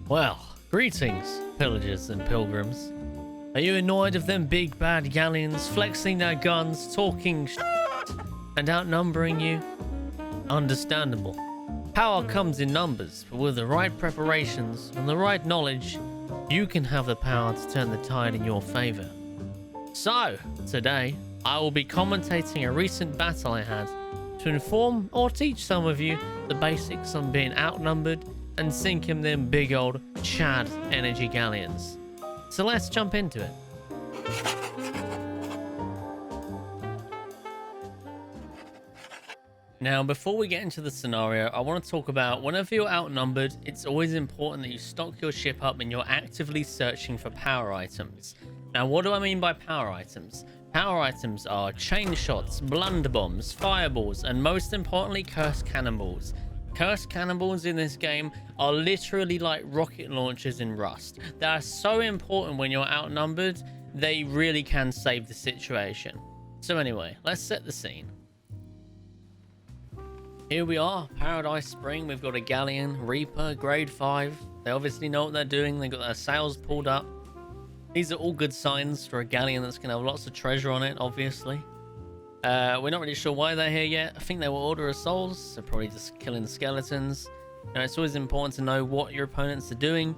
Well, greetings, pillagers and pilgrims. Are you annoyed of them big bad galleons flexing their guns, talking and outnumbering you? Understandable. Power comes in numbers, but with the right preparations and the right knowledge, you can have the power to turn the tide in your favor. So, today, I will be commentating a recent battle I had to inform or teach some of you the basics on being outnumbered and sinking them big old Chad energy galleons. So let's jump into it. Now, before we get into the scenario, I want to talk about whenever you're outnumbered, it's always important that you stock your ship up and you're actively searching for power items. Now, what do I mean by power items? Power items are chain shots, blunderbombs, fireballs, and most importantly, cursed cannonballs. Cursed cannonballs in this game are literally like rocket launchers in Rust. They are so important when you're outnumbered, they really can save the situation. So anyway, let's set the scene. Here we are, Paradise Spring. We've got a galleon, Reaper, grade 5. They obviously know what they're doing. They've got their sails pulled up. These are all good signs for a galleon that's going to have lots of treasure on it, obviously. We're not really sure why they're here yet. I think they were Order of Souls, so probably just killing skeletons. Now, it's always important to know what your opponents are doing.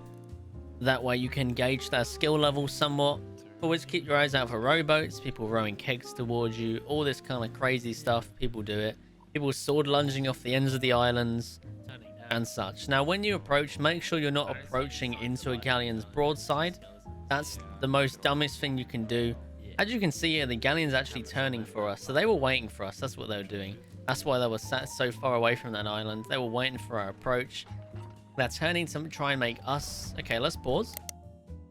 That way you can gauge their skill level somewhat. Always keep your eyes out for rowboats, people rowing kegs towards you, all this kind of crazy stuff. People do it. People sword lunging off the ends of the islands and such. Now, when you approach, make sure you're not approaching into a galleon's broadside. That's the most dumbest thing you can do. As you can see here, the galleon's actually turning for us. So they were waiting for us. That's what they were doing. That's why they were sat so far away from that island. They were waiting for our approach. They're turning to try and make us... Okay, let's pause.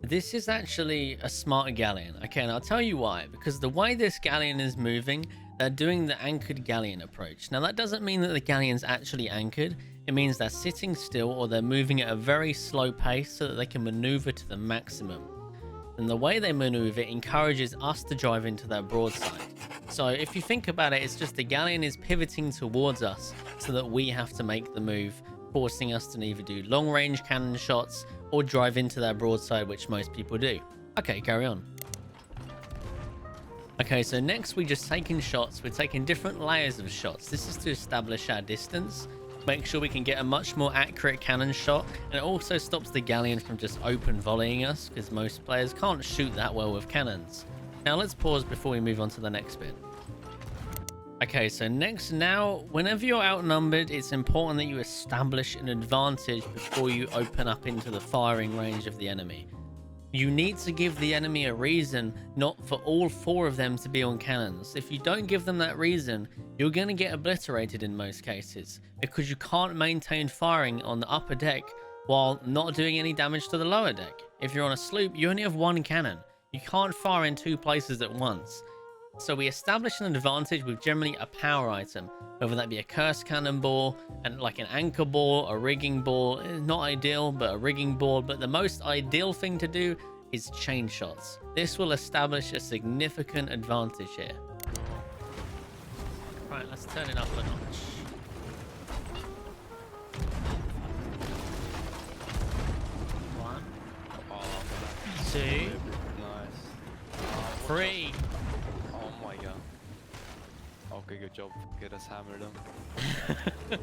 This is actually a smart galleon. Okay, and I'll tell you why. Because the way this galleon is moving, they're doing the anchored galleon approach. Now, that doesn't mean that the galleon's actually anchored. It means they're sitting still or they're moving at a very slow pace so that they can maneuver to the maximum. And the way they maneuver encourages us to drive into their broadside. So if you think about it, it's just the galleon is pivoting towards us so that we have to make the move, forcing us to either do long range cannon shots or drive into their broadside, which most people do. Okay, carry on. Okay, so next we're just taking shots. We're taking different layers of shots. This is to establish our distance. Make sure we can get a much more accurate cannon shot, and it also stops the galleon from just open volleying us, because most players can't shoot that well with cannons. Now let's pause before we move on to the next bit. Okay, so next, now whenever you're outnumbered, it's important that you establish an advantage before you open up into the firing range of the enemy. You need to give the enemy a reason not for all 4 of them to be on cannons. If you don't give them that reason, you're going to get obliterated in most cases, because you can't maintain firing on the upper deck while not doing any damage to the lower deck. If you're on a sloop, you only have 1 cannon. You can't fire in 2 places at once. So we establish an advantage with generally a power item, whether that be a cursed cannonball and like an anchor ball, a rigging ball. Not ideal, but a rigging ball. But the most ideal thing to do is chain shots. This will establish a significant advantage here. Right, let's turn it up a notch. One, 2, 3. Okay, good job. Get us hammered them.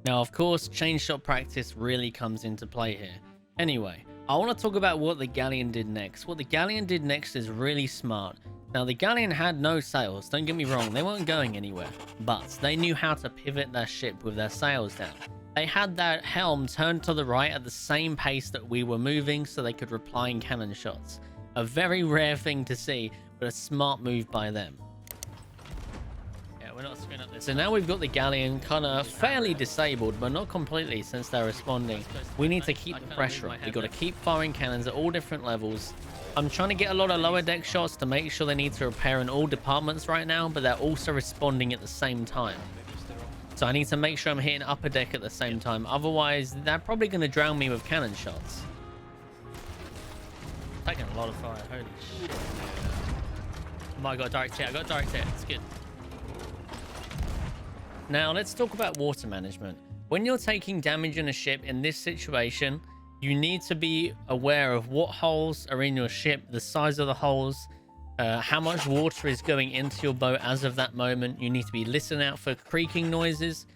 Now, of course, chain shot practice really comes into play here. Anyway, I want to talk about what the galleon did next. What the galleon did next is really smart. Now, the galleon had no sails. Don't get me wrong, they weren't going anywhere. But they knew how to pivot their ship with their sails down. They had their helm turned to the right at the same pace that we were moving so they could reply in cannon shots. A very rare thing to see, but a smart move by them. We're not screwing up this. So now we've got the galleon kind of fairly disabled, but not completely since they're responding. We need to keep the pressure up. We've got to keep firing cannons at all different levels. I'm trying to get a lot of lower deck shots to make sure they need to repair in all departments right now, but they're also responding at the same time. So I need to make sure I'm hitting upper deck at the same time. Otherwise, they're probably going to drown me with cannon shots. Taking a lot of fire. Holy shit. Oh, I got a direct hit. I got a direct hit. It's good. Now let's talk about water management. When you're taking damage in a ship in this situation, you need to be aware of what holes are in your ship, the size of the holes, how much water is going into your boat as of that moment. You need to be listening out for creaking noises,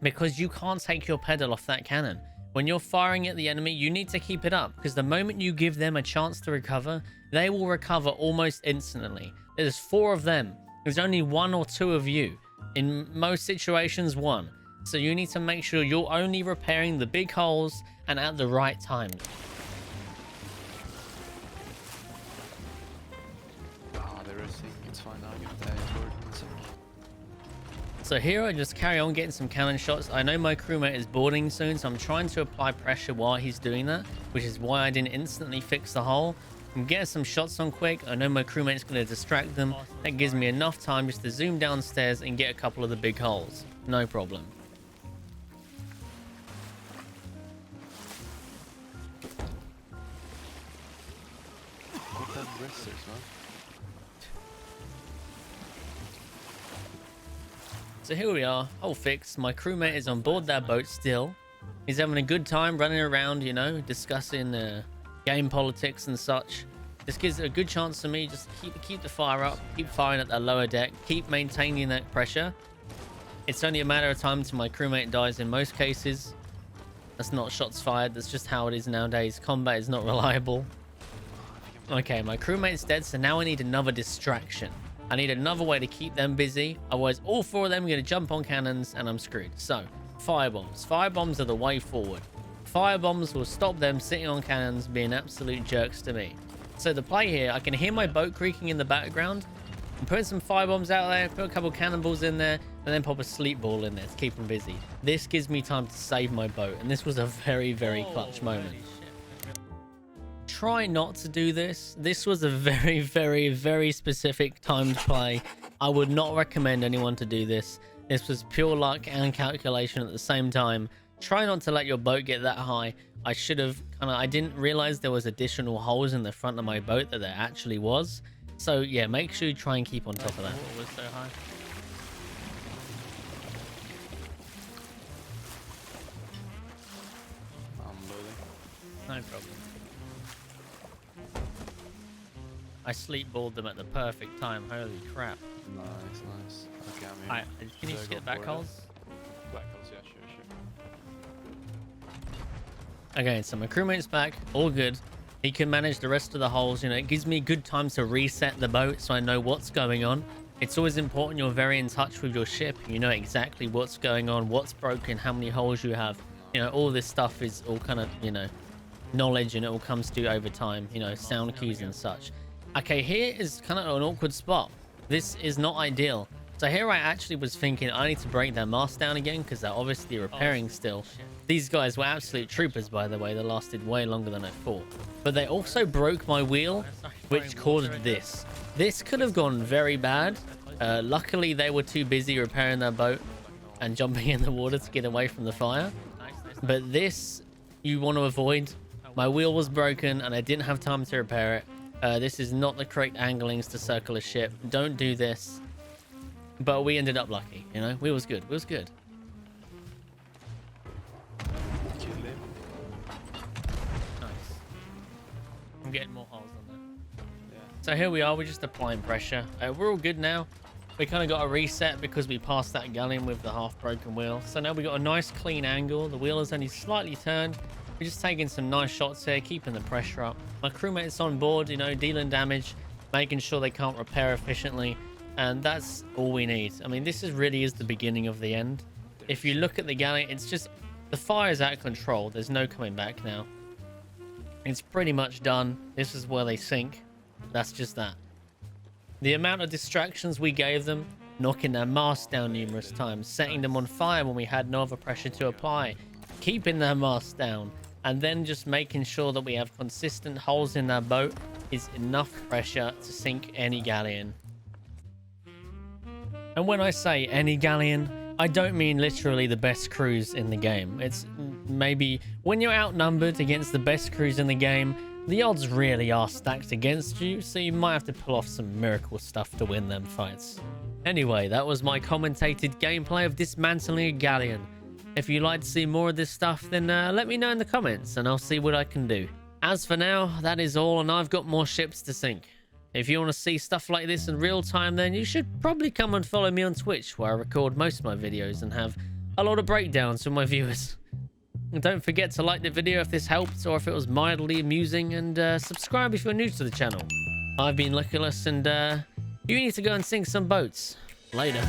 because you can't take your pedal off that cannon. When you're firing at the enemy, you need to keep it up, because the moment you give them a chance to recover, they will recover almost instantly. There's 4 of them. There's only 1 or 2 of you. In most situations, 1. So you need to make sure you're only repairing the big holes and at the right time. Ah, they're resting. It's fine now. Give the word in a sec. So here I just carry on getting some cannon shots. I know my crewmate is boarding soon, so I'm trying to apply pressure while he's doing that, which is why I didn't instantly fix the hole. I'm getting some shots on quick. I know my crewmate's going to distract them. That gives me enough time just to zoom downstairs and get a couple of the big holes. No problem. Put them resters, man. So here we are, all fixed. My crewmate is on board that boat still. He's having a good time running around, you know, discussing game politics and such. This gives a good chance to me just keep the fire up, keep firing at that lower deck, keep maintaining that pressure. It's only a matter of time till my crewmate dies in most cases. That's not shots fired, that's just how it is nowadays. Combat is not reliable. Okay, my crewmate's dead, so now I need another distraction. I need another way to keep them busy. Otherwise, all 4 of them are going to jump on cannons and I'm screwed. So, firebombs. Firebombs are the way forward. Firebombs will stop them sitting on cannons being absolute jerks to me. So the play here, I can hear my boat creaking in the background. I'm putting some firebombs out there, put a couple cannonballs in there, and then pop a sleep ball in there to keep them busy. This gives me time to save my boat, and this was a very, very clutch moment. Try not to do this. This was a very, very, very specific timed play. I would not recommend anyone to do this. This was pure luck and calculation at the same time. Try not to let your boat get that high. I didn't realize there was additional holes in the front of my boat that there actually was. So yeah, make sure you try and keep on top of that. What was so high? I'm loading. No problem. I sleep-balled them at the perfect time. Holy crap. Nice, nice. Okay, I'm here. Alright, can you just get back holes? Back holes, yeah, sure. Okay, so my crewmate's back. All good. He can manage the rest of the holes. You know, it gives me good time to reset the boat so I know what's going on. It's always important you're very in touch with your ship. You know exactly what's going on, what's broken, how many holes you have. You know, all this stuff is all kind of, you know, knowledge, and it all comes to you over time. You know, sound cues and such. Okay, here is kind of an awkward spot. This is not ideal. So here I actually was thinking I need to break their mast down again because they're obviously repairing still. These guys were absolute troopers, by the way. They lasted way longer than I thought. But they also broke my wheel, which caused this. This could have gone very bad. Luckily, they were too busy repairing their boat and jumping in the water to get away from the fire. But this, you want to avoid. My wheel was broken and I didn't have time to repair it. This is not the correct anglings to circle a ship. Don't do this. But we ended up lucky, you know? We was good. We was good. Kill him. Nice. I'm getting more holes on there. Yeah. So here we are. We're just applying pressure. We're all good now. We kind of got a reset because we passed that galleon with the half-broken wheel. So now we got a nice clean angle. The wheel is only slightly turned. We're just taking some nice shots here, keeping the pressure up. My crewmate's on board, you know, dealing damage, making sure they can't repair efficiently. And that's all we need. I mean, this really is the beginning of the end. If you look at the galleon, it's just, the fire is out of control. There's no coming back now. It's pretty much done. This is where they sink. That's just that. The amount of distractions we gave them, knocking their mast down numerous times, setting them on fire when we had no other pressure to apply, keeping their mast down, and then just making sure that we have consistent holes in their boat is enough pressure to sink any galleon. And when I say any galleon, I don't mean literally the best crews in the game. It's maybe when you're outnumbered against the best crews in the game, the odds really are stacked against you, so you might have to pull off some miracle stuff to win them fights. Anyway, that was my commentated gameplay of dismantling a galleon. If you'd like to see more of this stuff, then let me know in the comments and I'll see what I can do. As for now, that is all, and I've got more ships to sink. If you want to see stuff like this in real time, then you should probably come and follow me on Twitch, where I record most of my videos and have a lot of breakdowns for my viewers. And don't forget to like the video if this helped or if it was mildly amusing, and subscribe if you're new to the channel. I've been Liquorless, and you need to go and sink some boats. Later.